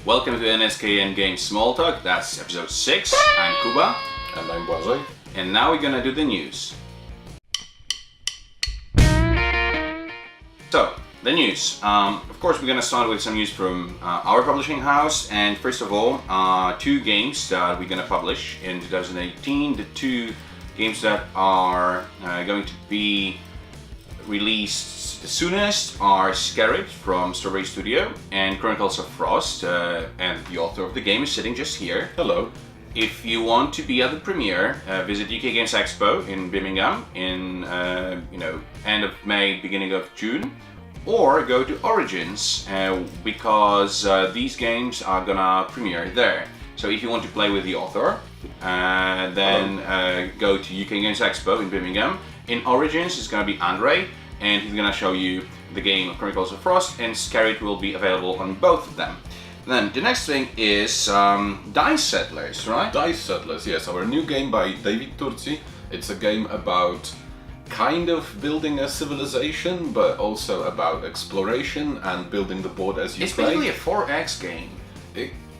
Welcome to NSKN Games Small Talk. That's episode 6. I'm Kuba. And I'm Błażej. And now we're gonna do the news. So, the news. Of course, we're gonna start with some news from our publishing house. And first of all, 2 games that we're gonna publish in 2018. The 2 games that are going to be released the soonest are Scarlet from Strawberry Studio and Chronicles of Frost, and the author of the game is sitting just here. Hello. If you want to be at the premiere, visit UK Games Expo in Birmingham in end of May, beginning of June, or go to Origins because these games are gonna premiere there. So if you want to play with the author, then go to UK Games Expo in Birmingham. In Origins, it's gonna be Andre, and he's gonna show you the game Chronicles of Frost, and Scarlet will be available on both of them. Then the next thing is Dice Settlers, right? Dice Settlers, yes, our new game by David Turci. It's a game about kind of building a civilization, but also about exploration and building the board as you It's play. basically a 4X game.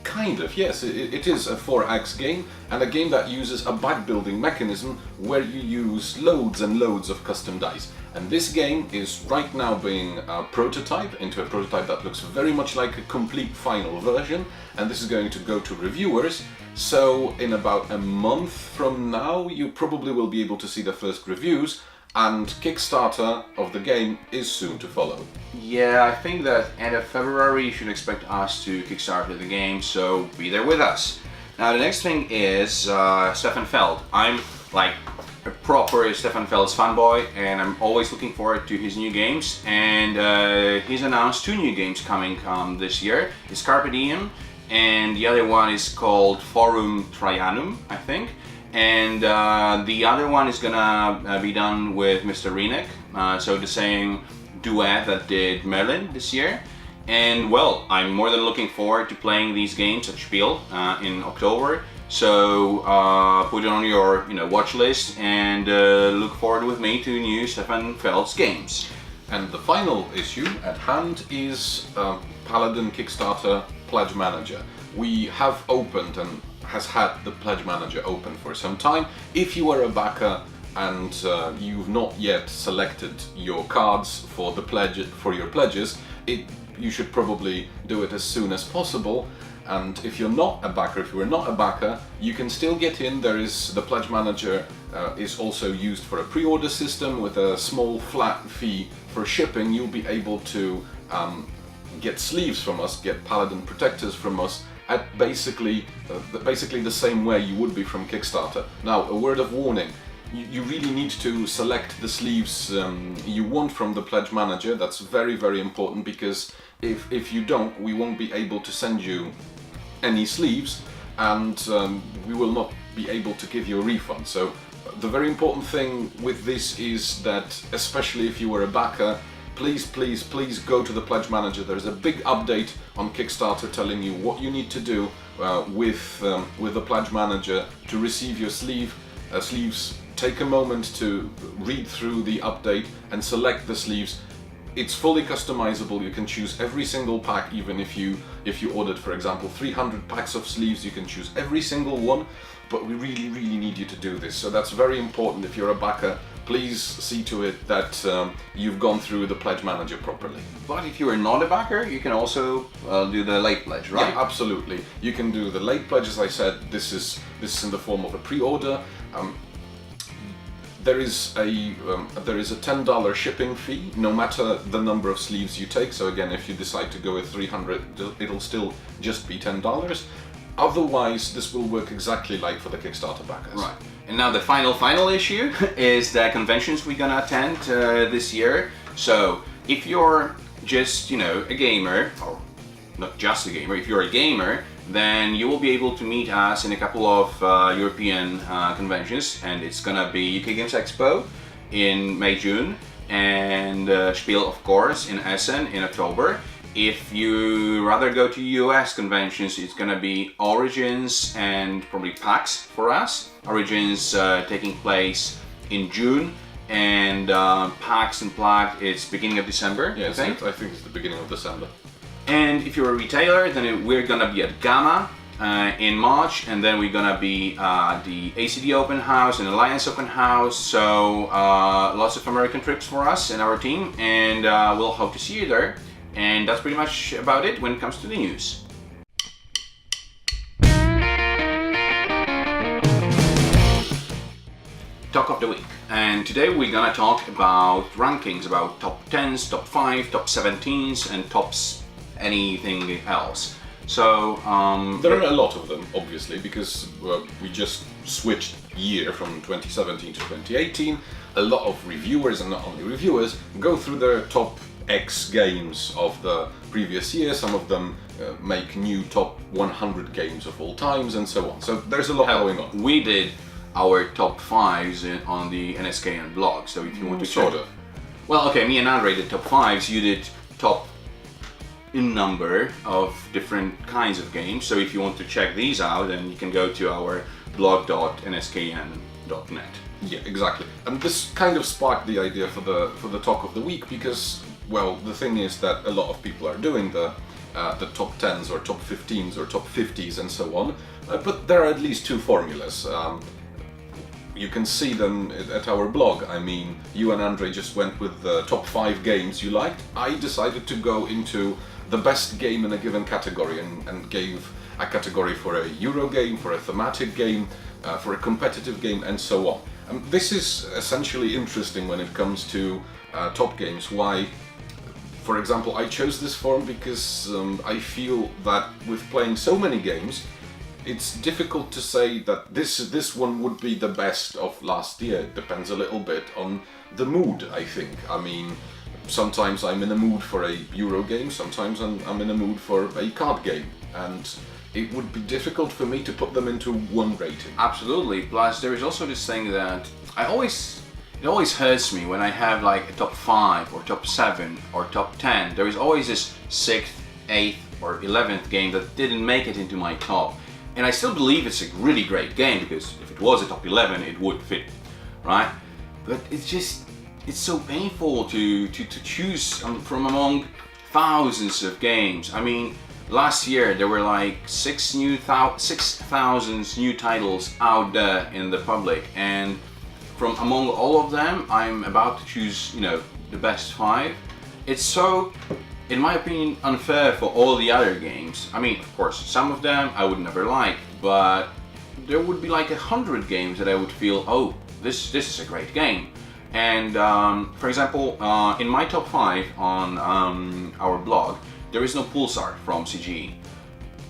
Kind of, yes. It is a 4X game, and a game that uses a back-building mechanism where you use loads and loads of custom dice. And this game is right now being prototyped into a prototype that looks very much like a complete final version, and this is going to go to reviewers. So in about a month from now, you probably will be able to see the first reviews, and Kickstarter of the game is soon to follow. Yeah, I think that end of February you should expect us to kickstart the game, so be there with us. Now the next thing is Stefan Feld. I'm like a proper Stefan Feld's fanboy, and I'm always looking forward to his new games. And he's announced 2 new games coming this year. It's Carpe Diem, and the other one is called Forum Trajanum, I think. And the other one is gonna be done with Mr. Renek, so the same duet that did Merlin this year. And well, I'm more than looking forward to playing these games at Spiel in October. So put it on your watch list and look forward with me to new Stefan Feld's games. And the final issue at hand is Paladin Kickstarter Pledge Manager. We have opened and has had the Pledge Manager open for some time. If you are a backer and you've not yet selected your cards for the pledge for your pledges, you should probably do it as soon as possible. And if you're not a backer, if you are not a backer, you can still get in. There is the Pledge Manager is also used for a pre-order system with a small flat fee for shipping. You'll be able to get sleeves from us, get Paladin protectors from us, at basically the same way you would be from Kickstarter. Now, a word of warning, you really need to select the sleeves you want from the Pledge Manager. That's very, very important, because if you don't, we won't be able to send you any sleeves, and we will not be able to give you a refund. So the very important thing with this is that, especially if you were a backer, please go to the Pledge Manager. There's a big update on Kickstarter telling you what you need to do with the Pledge Manager to receive your sleeves. Take a moment to read through the update and select the sleeves. It's fully customizable. You can choose every single pack, even if you ordered, for example, 300 packs of sleeves, you can choose every single one. But we really, really need you to do this. So that's very important. If you're a backer, please see to it that you've gone through the Pledge Manager properly. But if you are not a backer, you can also do the late pledge, right? Yeah, absolutely. You can do the late pledge, as I said. This is in the form of a pre-order. There is a $10 shipping fee, no matter the number of sleeves you take. So again, if you decide to go with 300, it'll still just be $10. Otherwise, this will work exactly like for the Kickstarter backers. Right. And now the final issue is the conventions we're gonna attend this year. So if you're just a gamer, or not just a gamer, if you're a gamer, then you will be able to meet us in a couple of European conventions, and it's gonna be UK Games Expo in May, June, and Spiel, of course, in Essen in October. If you rather go to US conventions, it's gonna be Origins and probably PAX for us. Origins taking place in June, and PAX and PLAG it's beginning of December. Yes, I think it's the beginning of December. And if you're a retailer, then we're gonna be at Gamma in March, and then we're gonna be the ACD Open House and Alliance Open House. So lots of American trips for us and our team, and we'll hope to see you there. And that's pretty much about it when it comes to the news. Talk of the week, and today we're gonna talk about rankings, about top 10s, top 5, top 17s, and tops anything else. So there are a lot of them, obviously, because we just switched year from 2017 to 2018. A lot of reviewers, and not only reviewers, go through their top X games of the previous year. Some of them make new top 100 games of all times, and so on. So there's a lot going on. We did our top 5s on the NSKN blog, so if you want to check. Sort of. Well, okay, me and Andre did top 5s, you did top in number of different kinds of games. So if you want to check these out, then you can go to our blog.nskn.net. Yeah, exactly. And this kind of sparked the idea for the talk of the week, because, well, the thing is that a lot of people are doing the top 10s or top 15s or top 50s and so on, but there are at least two formulas. You can see them at our blog. I mean, you and Andre just went with the top 5 games you liked. I decided to go into the best game in a given category and gave a category for a Euro game, for a thematic game, for a competitive game, and so on. This is essentially interesting when it comes to top games. Why? For example, I chose this form because I feel that with playing so many games, it's difficult to say that this one would be the best of last year. It depends a little bit on the mood, I think. I mean, sometimes I'm in a mood for a Euro game, sometimes I'm in a mood for a card game, and it would be difficult for me to put them into one rating. Absolutely. Plus, there is also this thing that it always hurts me when I have like a top 5 or top 7 or top 10. There is always this 6th, 8th or 11th game that didn't make it into my top. And I still believe it's a really great game, because if it was a top 11, it would fit, right? But it's so painful to choose from among thousands of games. I mean, last year there were like 6,000 new titles out there in the public, and from among all of them, I'm about to choose, the best 5. It's so, in my opinion, unfair for all the other games. I mean, of course, some of them I would never like, but there would be like 100 games that I would feel, oh, this is a great game. And for example, in my top 5 on our blog, there is no Pulsar from CG,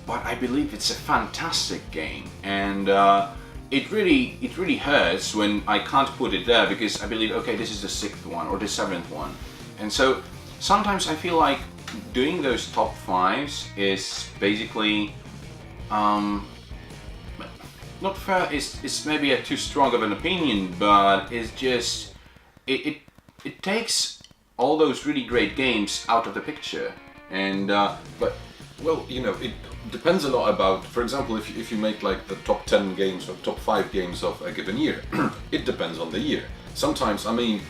but I believe it's a fantastic game, and it really hurts when I can't put it there, because I believe, okay, this is the 6th one or the 7th one, and so sometimes I feel like doing those top 5s is basically not fair. It's maybe a too strong of an opinion, but it's just it takes all those really great games out of the picture. And but well, it depends a lot about, for example, if you make like the top 10 games or top 5 games of a given year, it depends on the year. Sometimes, I mean,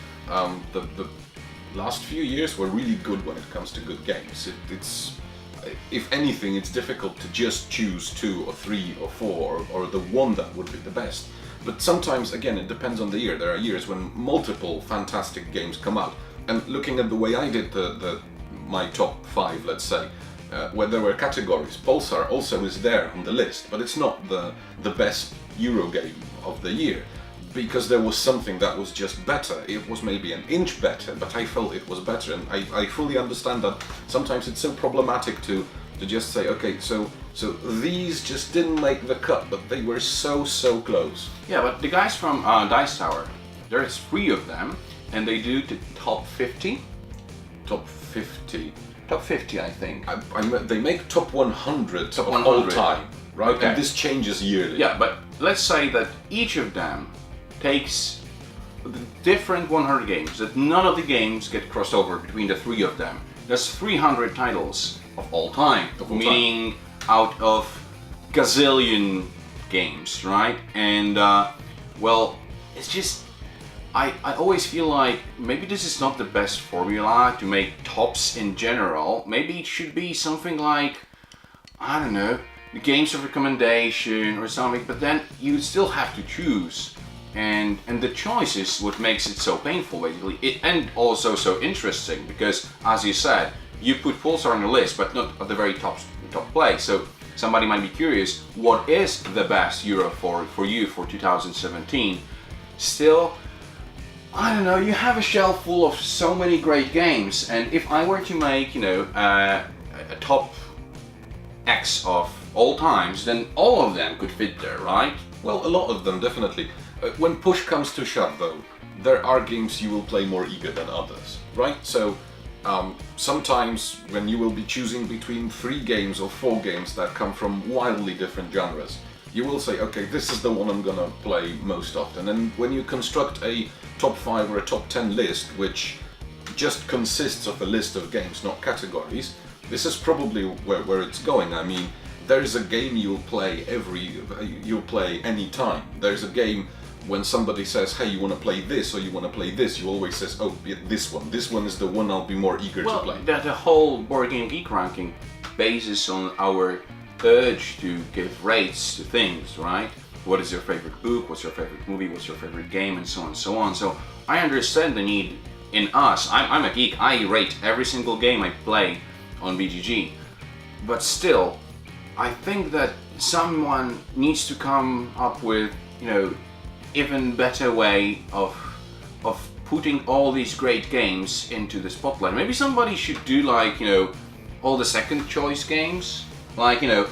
the last few years were really good when it comes to good games. It's if anything, it's difficult to just choose 2 or 3 or 4 or the one that would be the best. But sometimes, again, it depends on the year. There are years when multiple fantastic games come out. And looking at the way I did my top 5, let's say, where there were categories, Pulsar also is there on the list, but it's not the best Euro game of the year, because there was something that was just better. It was maybe an inch better, but I felt it was better, and I fully understand that sometimes it's so problematic to just say, okay, so these just didn't make the cut, but they were so close. Yeah, but the guys from Dice Tower, there's 3 of them, and they do the top 50. Top 50. Top 50, I think. They make top 100 top of 100. all time, right? Okay. And this changes yearly. Yeah, but let's say that each of them takes the different 100 games, that none of the games get crossed over between the 3 of them. There's 300 titles of all time, meaning out of gazillion games, right? And well, it's just, I always feel like maybe this is not the best formula to make tops in general. Maybe it should be something like, I don't know, the games of recommendation or something, but then you still have to choose. And the choice is what makes it so painful, basically, and also so interesting, because, as you said, you put Pulsar on the list, but not at the very top place. So somebody might be curious, what is the best Euro for you for 2017? Still, I don't know, you have a shelf full of so many great games, and if I were to make, you know, a top X of all times, then all of them could fit there, right? Well, a lot of them, definitely. When push comes to shove, though, there are games you will play more eager than others, right? So sometimes when you will be choosing between 3 games or 4 games that come from wildly different genres, you will say, okay, this is the one I'm gonna play most often. And when you construct a top 5 or a top 10 list, which just consists of a list of games, not categories, this is probably where it's going. I mean, there's a game you'll play any time. There's a game when somebody says, hey, you want to play this or you want to play this, you always says, oh, yeah, this one. This one is the one I'll be more eager to play. Well, the whole Board Game Geek ranking bases on our urge to give rates to things, right? What is your favorite book? What's your favorite movie? What's your favorite game? And so on and so on. So I understand the need in us. I'm a geek. I rate every single game I play on BGG. But still, I think that someone needs to come up with, you know, even better way of putting all these great games into the spotlight. Maybe somebody should do, like, you know, all the second choice games, like, you know,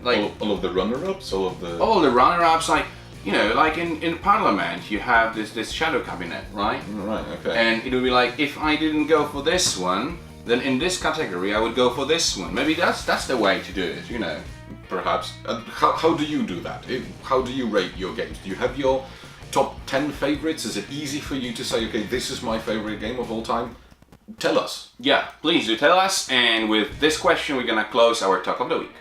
like all of the runner-ups, all the runner-ups, like, you know, like in Parliament you have this shadow cabinet, right? Right, okay. And it would be like, if I didn't go for this one, then in this category I would go for this one. Maybe that's the way to do it, you know. Perhaps. How do you do that? How do you rate your games? Do you have your top 10 favorites? Is it easy for you to say, okay, this is my favorite game of all time? Tell us. Yeah, please do tell us. And with this question, we're gonna close our talk of the week.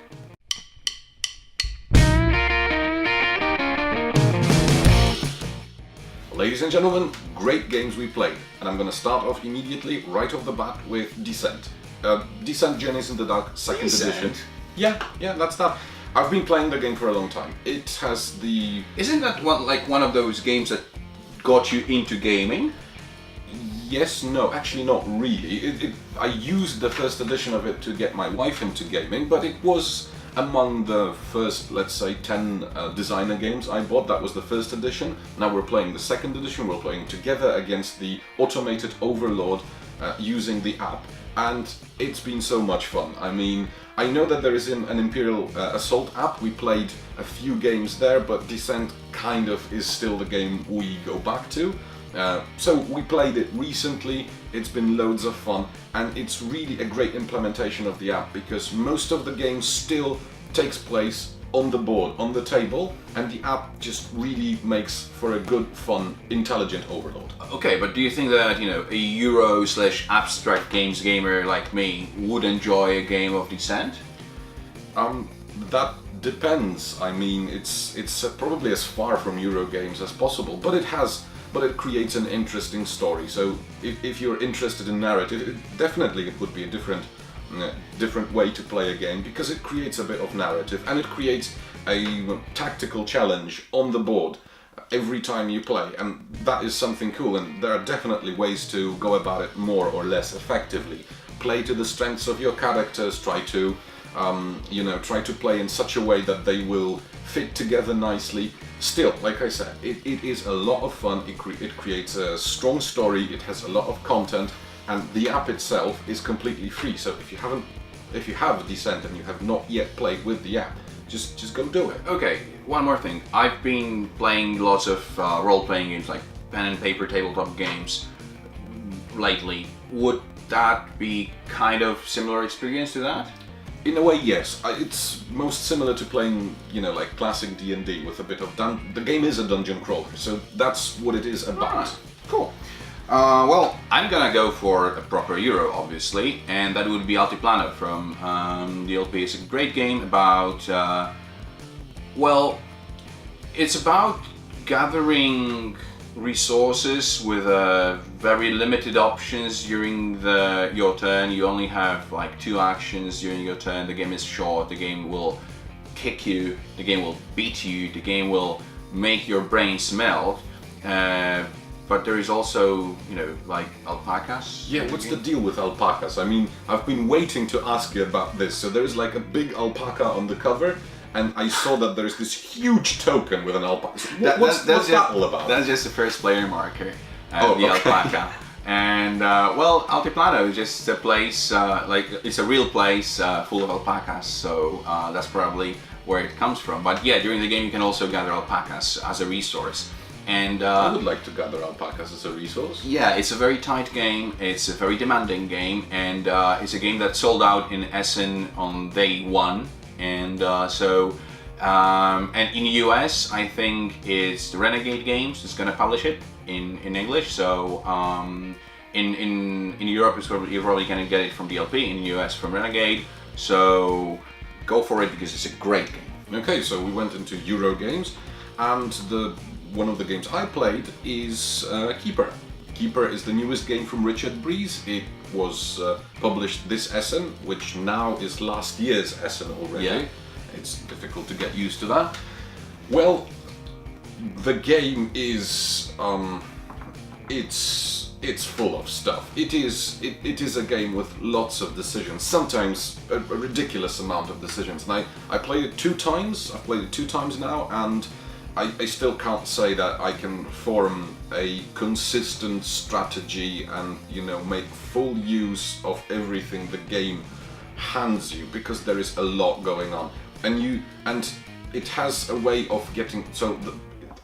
Ladies and gentlemen, great games we played. And I'm gonna start off immediately, right off the bat, with Descent. Descent Journeys in the Dark, second edition. Yeah, that's that. I've been playing the game for a long time. It has the... Isn't that one of those games that got you into gaming? Yes, no, actually not really. I used the first edition of it to get my wife into gaming, but it was among the first, let's say, 10 designer games I bought. That was the first edition. Now we're playing the second edition. We're playing together against the automated overlord using the app. And it's been so much fun. I mean, I know that there is an Imperial Assault app. We played a few games there, but Descent kind of is still the game we go back to. So we played it recently. It's been loads of fun, and it's really a great implementation of the app, because most of the game still takes place on the board, on the table, and the app just really makes for a good, fun, intelligent overload. Okay, but do you think that, you know, a Euro/abstract games gamer like me would enjoy a game of Descent? That depends. I mean, it's probably as far from Euro games as possible, but it creates an interesting story. So if you're interested in narrative, definitely it would be a different way to play a game, because it creates a bit of narrative and it creates a tactical challenge on the board every time you play, and that is something cool. And there are definitely ways to go about it more or less effectively. Play to the strengths of your characters, try to play in such a way that they will fit together nicely. Still, like I said, it is a lot of fun. It creates a strong story. It has a lot of content, and the app itself is completely free. So if you have Descent and you have not yet played with the app, just go do it. Okay, one more thing. I've been playing lots of role-playing games, like pen and paper tabletop games lately. Would that be kind of similar experience to that? In a way, yes. It's most similar to playing, like classic D&D with a bit of the game is a dungeon crawler, so that's what it is about. Ah, cool. Well, I'm gonna go for a proper Euro, obviously, and that would be Altiplano from the LP. It's a great game about, it's about gathering resources with very limited options during your turn. You only have like 2 actions during your turn. The game is short. The game will kick you. The game will beat you. The game will make your brain melt. But there is also, like alpacas. Yeah, what's the deal with alpacas? I mean, I've been waiting to ask you about this. So there's like a big alpaca on the cover, and I saw that there's this huge token with an alpaca. What's that all about? That's just the first player marker, okay. Alpaca. And well, Altiplano is just a place, it's a real place full of alpacas, so that's probably where it comes from. But yeah, during the game you can also gather alpacas as a resource. And I would like to gather alpacas as a resource. Yeah, it's a very tight game, it's a very demanding game, and it's a game that sold out in Essen on day 1. And and in the US, I think it's Renegade Games that's going to publish it in English. So in Europe, you're probably going to get it from DLP. In the US, from Renegade. So go for it because it's a great game. Okay, so we went into Euro games, and one of the games I played is Keyper. Keyper is the newest game from Richard Breeze. It was published this Essen, which now is last year's Essen already. Yeah. It's difficult to get used to that. Well, the game is it's full of stuff. It is a game with lots of decisions, sometimes a ridiculous amount of decisions. And I played it 2 times. I've played it 2 times now, and I still can't say that I can form a consistent strategy and make full use of everything the game hands you, because there is a lot going on, and it has a way of getting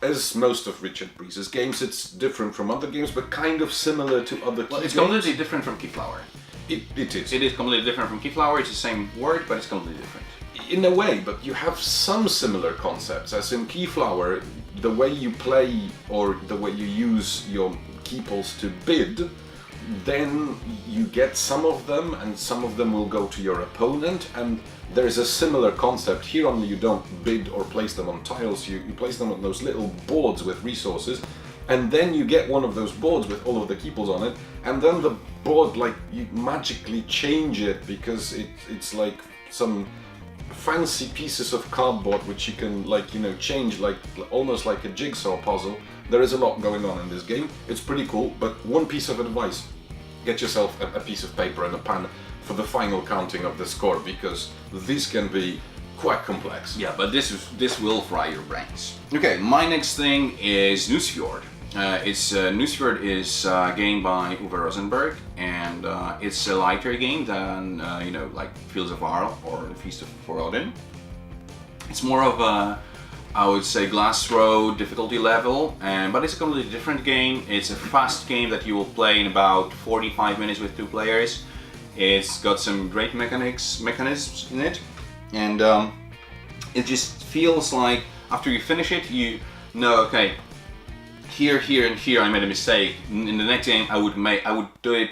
as most of Richard Breeze's games, it's different from other games, but kind of similar to other Well, it's games. completely different from Keyflower. It is. It is completely different from Keyflower. It's the same word, but it's completely different. In a way, but you have some similar concepts. As in Keyflower, the way you play or the way you use your keeples to bid, then you get some of them, and some of them will go to your opponent, and there's a similar concept. Here only you don't bid or place them on tiles, you place them on those little boards with resources, and then you get one of those boards with all of the keeples on it, and then the board, like, you magically change it because it's like some fancy pieces of cardboard which you can change almost like a jigsaw puzzle. There is a lot going on in this game. It's pretty cool, but one piece of advice: get yourself a piece of paper and a pen for the final counting of the score, because this can be quite complex. Yeah, but this will fry your brains. Okay, my next thing is Nusfjord. Nusfjord is a game by Uwe Rosenberg, and it's a lighter game than like Fields of Arle or The Feast for Odin. It's more of a, I would say, glass road difficulty level, but it's a completely different game. It's a fast game that you will play in about 45 minutes with 2 players. It's got some great mechanisms in it, and it just feels like after you finish it, you know, okay, here, and here I made a mistake. In the next game, I would do it,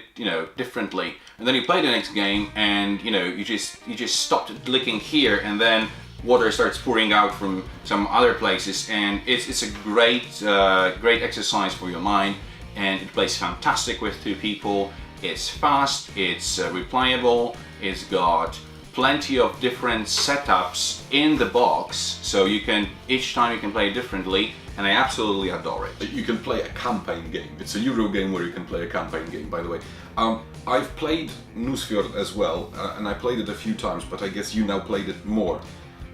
differently. And then you play the next game, and you just stopped licking here, and then water starts pouring out from some other places, and it's a great exercise for your mind, and it plays fantastic with 2 people. It's fast, it's replayable, it's got plenty of different setups in the box, so each time you can play it differently, and I absolutely adore it. You can play a campaign game. It's a Euro game where you can play a campaign game, by the way. I've played Nusfjord as well, and I played it a few times, but I guess you now played it more.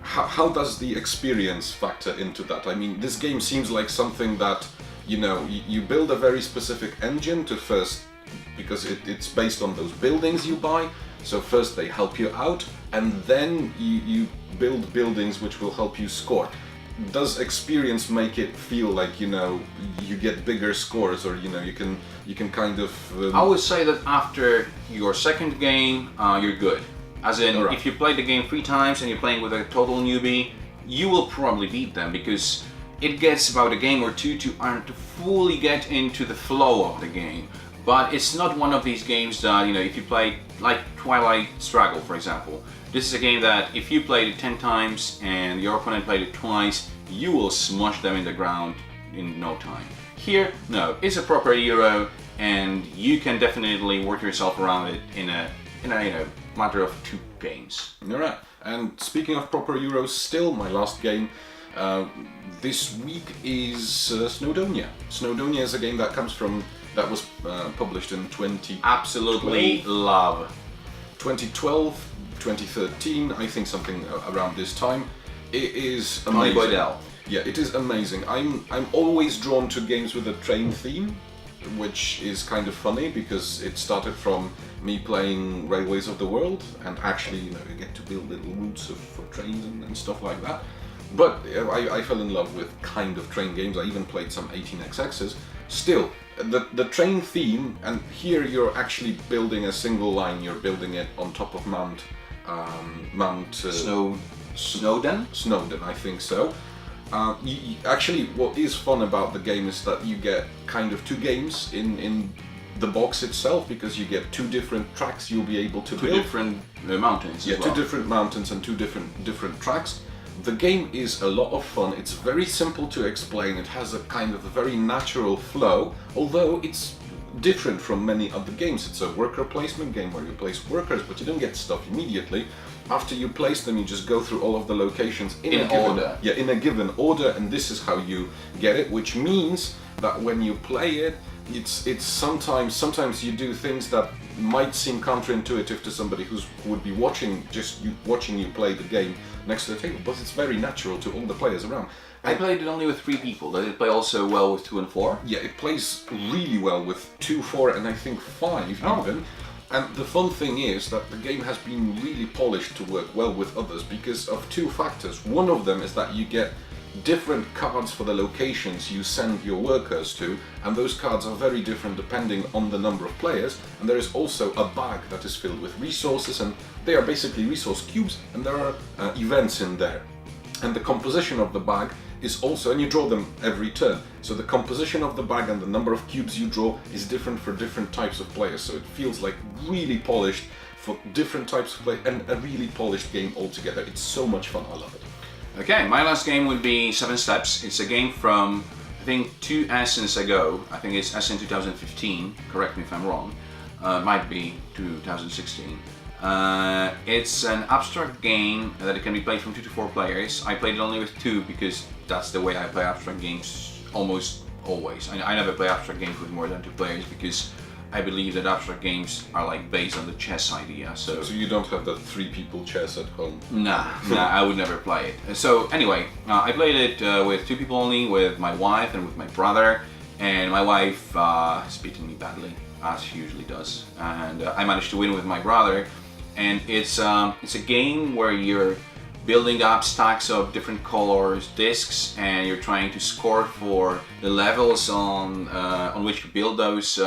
How does the experience factor into that? I mean, this game seems like something that, you build a very specific engine to first, because it's based on those buildings you buy. So first they help you out, and then you build buildings which will help you score. Does experience make it feel like you get bigger scores, or you can kind of? I would say that after your second game, you're good. As in, right. If you play the game 3 times and you're playing with a total newbie, you will probably beat them, because it gets about a game or 2 to fully get into the flow of the game. But it's not one of these games that, if you play, like Twilight Struggle, for example. This is a game that if you played it 10 times and your opponent played it twice, you will smush them in the ground in no time. Here, no, it's a proper Euro, and you can definitely work yourself around it in a matter of 2 games. All right. And speaking of proper Euros, still my last game this week is Snowdonia. Snowdonia is a game that was published in Absolutely love. 2012, 2013, I think something around this time. It is amazing. Yeah, it is amazing. I'm always drawn to games with a train theme, which is kind of funny because it started from me playing Railways of the World, and actually, you get to build little routes for trains and stuff like that. But I fell in love with kind of train games. I even played some 18xx's. Still, the train theme, and here you're actually building a single line. You're building it on top of Snowdon, I think so. Actually, what is fun about the game is that you get kind of 2 games in the box itself, because you get 2 different tracks you'll be able to build. 2 different mountains. Yeah, as well. 2 different mountains and 2 different tracks. The game is a lot of fun. It's very simple to explain. It has a kind of a very natural flow, although it's different from many other games. It's a worker placement game where you place workers, but you don't get stuff immediately. After you place them, you just go through all of the locations in a given order, and this is how you get it, which means that when you play it, it's sometimes you do things that might seem counterintuitive to somebody who would be watching you play the game next to the table, but it's very natural to all the players around. I played it only with 3 people. Does it play also well with 2 and 4? Yeah, it plays really well with 2, 4, and I think 5 even. And the fun thing is that the game has been really polished to work well with others because of 2 factors. One of them is that you get different cards for the locations you send your workers to, and those cards are very different depending on the number of players. And there is also a bag that is filled with resources, and they are basically resource cubes, and there are events in there. And the composition of the bag is also, and you draw them every turn, so the composition of the bag and the number of cubes you draw is different for different types of players, so it feels like really polished for different types of play, and a really polished game altogether. It's so much fun, I love it. Okay, my last game would be 7 Steps. It's a game from, I think, 2 Essens ago. I think it's Essen 2015, correct me if I'm wrong. Might be 2016. It's an abstract game that it can be played from 2 to 4 players. I played it only with 2 because that's the way I play abstract games almost always. I never play abstract games with more than 2 players because I believe that abstract games are like based on the chess idea. So you don't have the 3 people chess at home? Nah, I would never play it. So anyway, I played it with 2 people only, with my wife and with my brother. And my wife has beaten me badly, as she usually does. And I managed to win with my brother. And it's a game where you're building up stacks of different colors discs, and you're trying to score for the levels on which you build those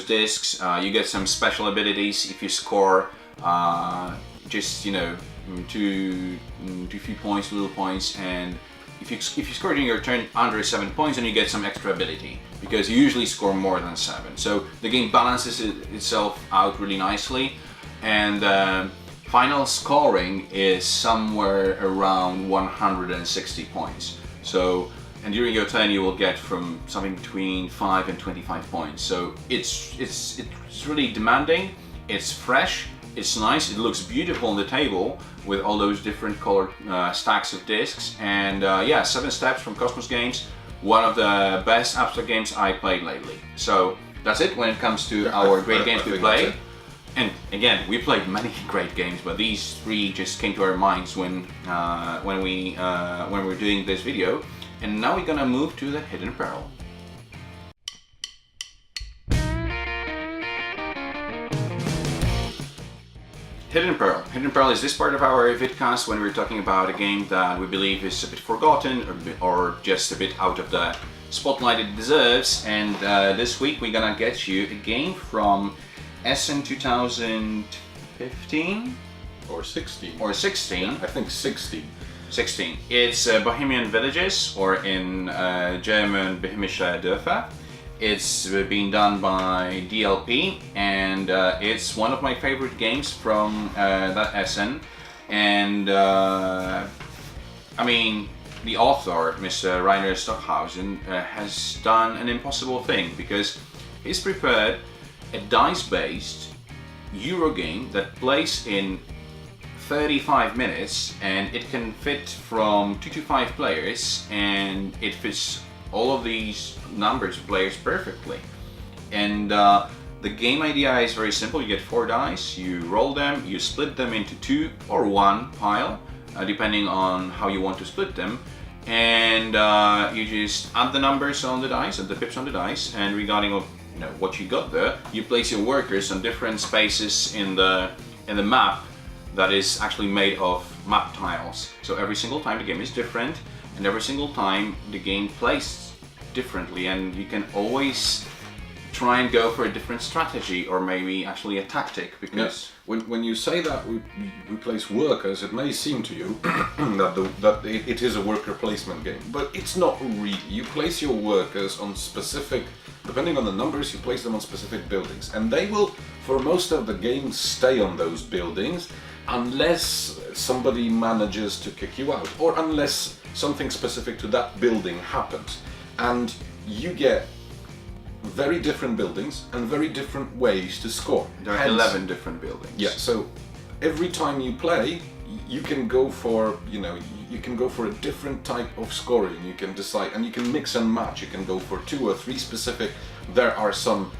discs. You get some special abilities if you score just two few points, little points, and if you score during your turn under 7 points, then you get some extra ability because you usually score more than 7. So the game balances itself out really nicely. And final scoring is somewhere around 160 points. So, and during your turn you will get from something between 5 and 25 points. So it's really demanding. It's fresh. It's nice. It looks beautiful on the table with all those different colored stacks of discs. And yeah, 7 Steps from Cosmos Games, one of the best abstract games I played lately. So that's it when it comes to our great games we play. And again, we played many great games, but these 3 just came to our minds when we're doing this video. And now we're gonna move to the Hidden Peril. Hidden Peril. Hidden Peril is this part of our vidcast when we're talking about a game that we believe is a bit forgotten or just a bit out of the spotlight it deserves. And this week we're gonna get you a game from Essen 2015 or 16. Or 16. Yeah, I think 16. 16. It's Bohemian Villages, or in German Bohemische Dörfer. It's been done by DLP, and it's one of my favorite games from that Essen. And I mean, the author, Mr. Rainer Stockhausen, has done an impossible thing, because he's prepared a dice-based Euro game that plays in 35 minutes, and it can fit from 2 to 5 players, and it fits all of these numbers of players perfectly. And the game idea is very simple. You get 4 dice, you roll them, you split them into 2 or 1 pile, depending on how you want to split them, and you just add the numbers on the dice and the pips on the dice, and regarding of what you got there, you place your workers on different spaces in the map that is actually made of map tiles. So every single time the game is different, and every single time the game plays differently, and you can always try and go for a different strategy, or maybe actually a tactic, because when you say that we place workers, it may seem to you that it is a worker placement game, but it's not really. You place your workers on specific, depending on the numbers, you place them on specific buildings, and they will, for most of the game, stay on those buildings unless somebody manages to kick you out, or unless something specific to that building happens. And you get very different buildings and very different ways to score. There are 11 different buildings. Yeah, so every time you play, you can go for, you can go for a different type of scoring. You can decide, and you can mix and match. You can go for 2 or 3 specific. There are some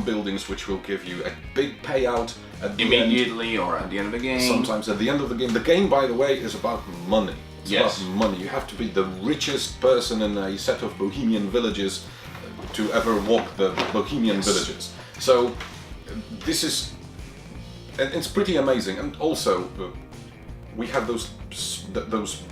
buildings which will give you a big payout at the immediately end, or at the end of the game. Sometimes at the end of the game. The game, by the way, is about money. It's about money. You have to be the richest person in a set of Bohemian villages to ever walk the Bohemian villages. So this is, and it's pretty amazing. And also we have those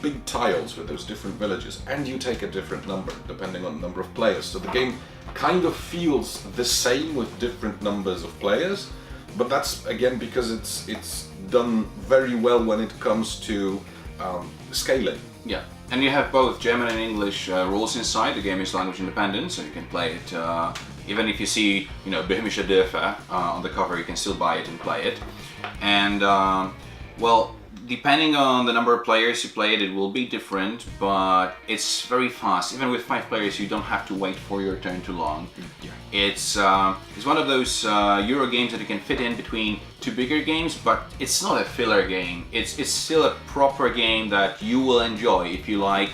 big tiles with those different villages, and you take a different number depending on the number of players. So the game kind of feels the same with different numbers of players, but that's again because it's done very well when it comes to scaling. Yeah, and you have both German and English rules inside. The game is language independent, so you can play it even if you see, Bohemische Dörfer on the cover, you can still buy it and play it. And well, depending on the number of players you play it will be different, but it's very fast. Even with 5 players, you don't have to wait for your turn too long. Yeah. It's one of those Euro games that you can fit in between 2 bigger games, but it's not a filler game. It's still a proper game that you will enjoy if you like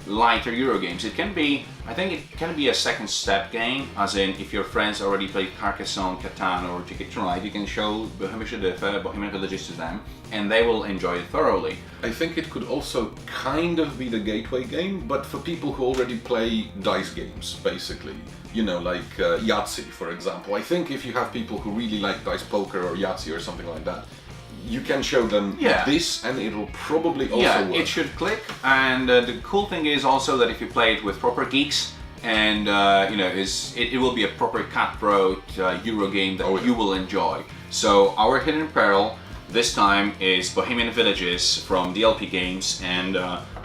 lighter Euro games. It can be, I think it can be a second step game, as in if your friends already played Carcassonne, Catan or Ticket to Ride, you can show Bohemische Dörfer, Bohemian Villages to them, and they will enjoy it thoroughly. I think it could also kind of be the gateway game, but for people who already play dice games, basically. Like Yahtzee, for example. I think if you have people who really like dice poker or Yahtzee or something like that, you can show them this, and it'll probably also work. It should click. And the cool thing is also that if you play it with proper geeks, and it will be a proper cutthroat Euro game that you will enjoy. So our hidden peril this time is Bohemian Villages from DLP Games, and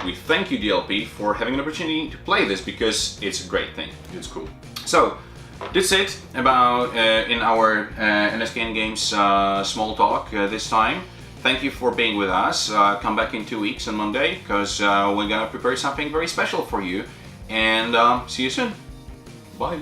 we thank you, DLP, for having an opportunity to play this, because it's a great thing. It's cool. So that's it about in our NSKN Games Small Talk this time. Thank you for being with us. Come back in 2 weeks on Monday, because we're gonna prepare something very special for you. And see you soon. Bye.